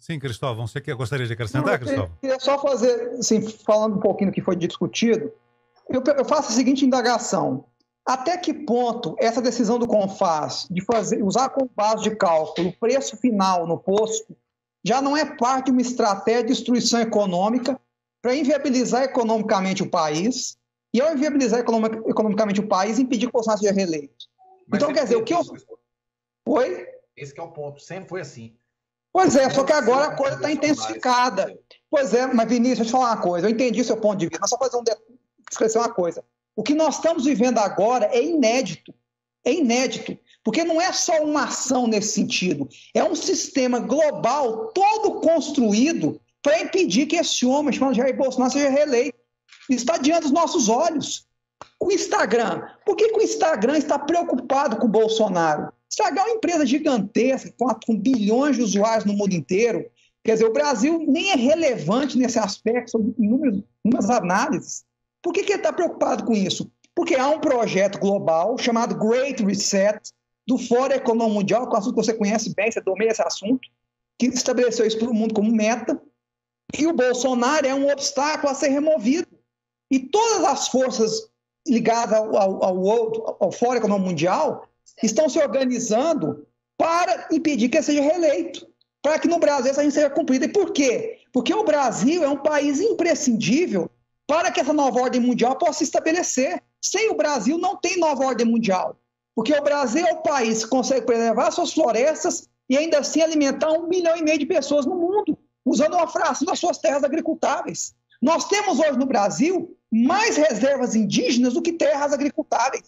Sim, Cristóvão, você gostaria de acrescentar, Cristóvão? Queria só fazer, assim, falando um pouquinho do que foi discutido, eu faço a seguinte indagação. Até que ponto essa decisão do CONFAS de usar como base de cálculo o preço final no posto já não é parte de uma estratégia de destruição econômica para inviabilizar economicamente o país e, ao inviabilizar economicamente o país, impedir que o Bolsonaro seja reeleito? Mas então, quer dizer, o que eu... Oi? Esse que é o ponto, sempre foi assim. Pois é, só que agora a coisa está intensificada. Pois é, mas Vinícius, deixa eu te falar uma coisa, eu entendi seu ponto de vista, mas só fazer esclarecer uma coisa. O que nós estamos vivendo agora é inédito, porque não é só uma ação nesse sentido, é um sistema global todo construído para impedir que esse homem, chamado Jair Bolsonaro, seja reeleito. Isso está diante dos nossos olhos. O Instagram, por que o Instagram está preocupado com o Bolsonaro? O Instagram é uma empresa gigantesca, com bilhões de usuários no mundo inteiro. Quer dizer, o Brasil nem é relevante nesse aspecto, sobre inúmeras análises. Por que ele está preocupado com isso? Porque há um projeto global chamado Great Reset, do Fórum Econômico Mundial, que é um assunto que você conhece bem, você domina esse assunto, que estabeleceu isso para o mundo como meta, e o Bolsonaro é um obstáculo a ser removido. E todas as forças ligadas ao Fórum Econômico Mundial estão se organizando para impedir que ele seja reeleito, para que no Brasil essa gente seja cumprida. E por quê? Porque o Brasil é um país imprescindível para que essa nova ordem mundial possa se estabelecer. Sem o Brasil não tem nova ordem mundial, porque o Brasil é o país que consegue preservar suas florestas e ainda assim alimentar 1,5 milhão de pessoas no mundo, usando uma fração das suas terras agricultáveis. Nós temos hoje no Brasil mais reservas indígenas do que terras agricultáveis.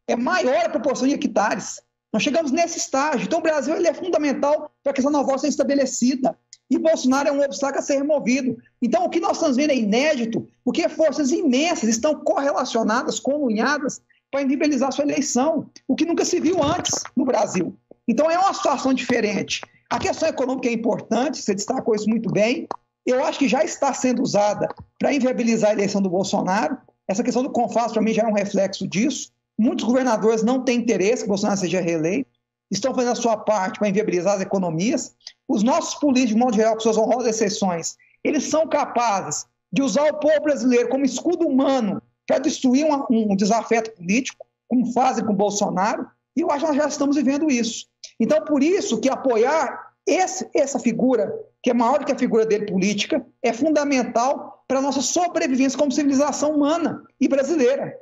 É maior a proporção de hectares. Nós chegamos nesse estágio. Então o Brasil ele é fundamental para que essa nova ordem seja estabelecida. E Bolsonaro é um obstáculo a ser removido. Então, o que nós estamos vendo é inédito, porque forças imensas estão correlacionadas, comunhadas, para inviabilizar sua eleição, o que nunca se viu antes no Brasil. Então, é uma situação diferente. A questão econômica é importante, você destacou isso muito bem. Eu acho que já está sendo usada para inviabilizar a eleição do Bolsonaro. Essa questão do CONFAS, para mim, já é um reflexo disso. Muitos governadores não têm interesse que o Bolsonaro seja reeleito, estão fazendo a sua parte para inviabilizar as economias. Os nossos políticos, de modo geral, com suas honrosas exceções, eles são capazes de usar o povo brasileiro como escudo humano para destruir um desafeto político, como fazem com o Bolsonaro, e eu acho que nós já estamos vivendo isso. Então, por isso que apoiar essa figura, que é maior do que a figura dele política, é fundamental para a nossa sobrevivência como civilização humana e brasileira.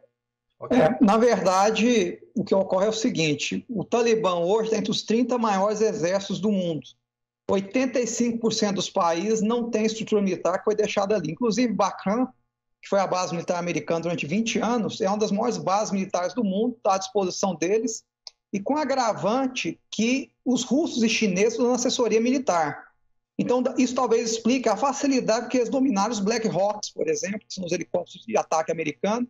Okay. Na verdade, o que ocorre é o seguinte, o Talibã hoje está entre os 30 maiores exércitos do mundo. 85% dos países não tem estrutura militar que foi deixada ali. Inclusive, Bagram, que foi a base militar americana durante 20 anos, é uma das maiores bases militares do mundo, está à disposição deles, e com agravante que os russos e chineses dão assessoria militar. Então, isso talvez explique a facilidade que eles dominaram os Black Hawks, por exemplo, que são os helicópteros de ataque americano,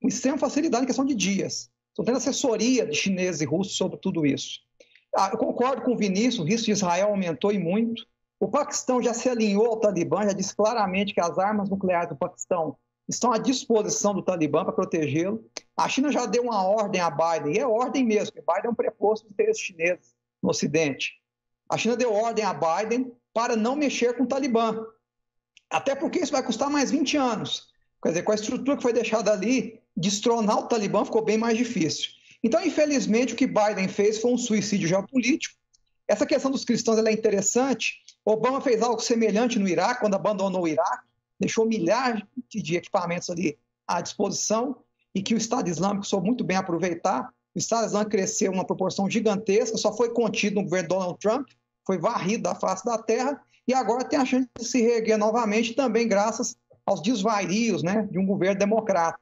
com extrema facilidade em questão de dias. Estão tendo assessoria de chineses e russos sobre tudo isso. Eu concordo com o Vinícius, o risco de Israel aumentou e muito. O Paquistão já se alinhou ao Talibã, já disse claramente que as armas nucleares do Paquistão estão à disposição do Talibã para protegê-lo. A China já deu uma ordem a Biden, e é ordem mesmo, porque Biden é um preposto dos interesses chineses no Ocidente. A China deu ordem a Biden para não mexer com o Talibã, até porque isso vai custar mais 20 anos. Quer dizer, com a estrutura que foi deixada ali, destronar o Talibã ficou bem mais difícil. Então, infelizmente, o que Biden fez foi um suicídio geopolítico. Essa questão dos cristãos ela é interessante. Obama fez algo semelhante no Iraque, quando abandonou o Iraque, deixou milhares de equipamentos ali à disposição e que o Estado Islâmico soube muito bem aproveitar. O Estado Islâmico cresceu uma proporção gigantesca, só foi contido no governo Donald Trump, foi varrido da face da terra e agora tem a chance de se reerguer novamente, também graças aos desvarios, né, de um governo democrata.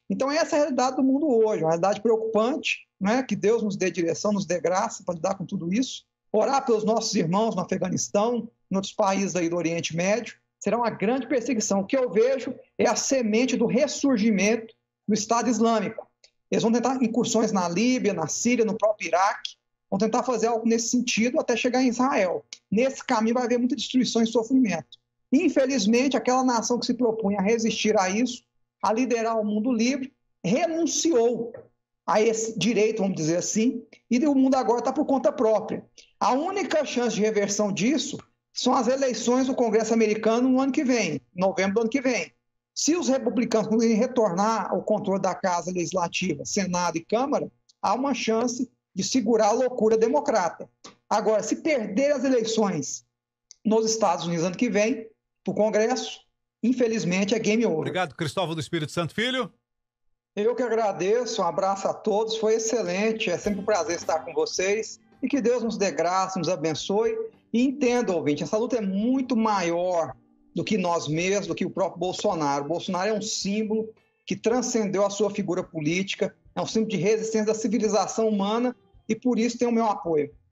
Então, essa é a realidade do mundo hoje, uma realidade preocupante, né? Que Deus nos dê direção, nos dê graça para lidar com tudo isso. Orar pelos nossos irmãos no Afeganistão, em outros países aí do Oriente Médio, será uma grande perseguição. O que eu vejo é a semente do ressurgimento do Estado Islâmico. Eles vão tentar incursões na Líbia, na Síria, no próprio Iraque, vão tentar fazer algo nesse sentido até chegar em Israel. Nesse caminho vai haver muita destruição e sofrimento. Infelizmente, aquela nação que se propunha a resistir a isso, a liderar o mundo livre, renunciou a esse direito, vamos dizer assim, e o mundo agora está por conta própria. A única chance de reversão disso são as eleições do Congresso americano no ano que vem, novembro do ano que vem. Se os republicanos conseguirem retornar ao controle da Casa Legislativa, Senado e Câmara, há uma chance de segurar a loucura democrata. Agora, se perder as eleições nos Estados Unidos ano que vem, para o Congresso, infelizmente é game over. Obrigado, Cristóvão do Espírito Santo Filho. Eu que agradeço, um abraço a todos, foi excelente, é sempre um prazer estar com vocês e que Deus nos dê graça, nos abençoe e entenda, ouvinte, essa luta é muito maior do que nós mesmos, do que o próprio Bolsonaro. O Bolsonaro é um símbolo que transcendeu a sua figura política, é um símbolo de resistência da civilização humana e por isso tem o meu apoio.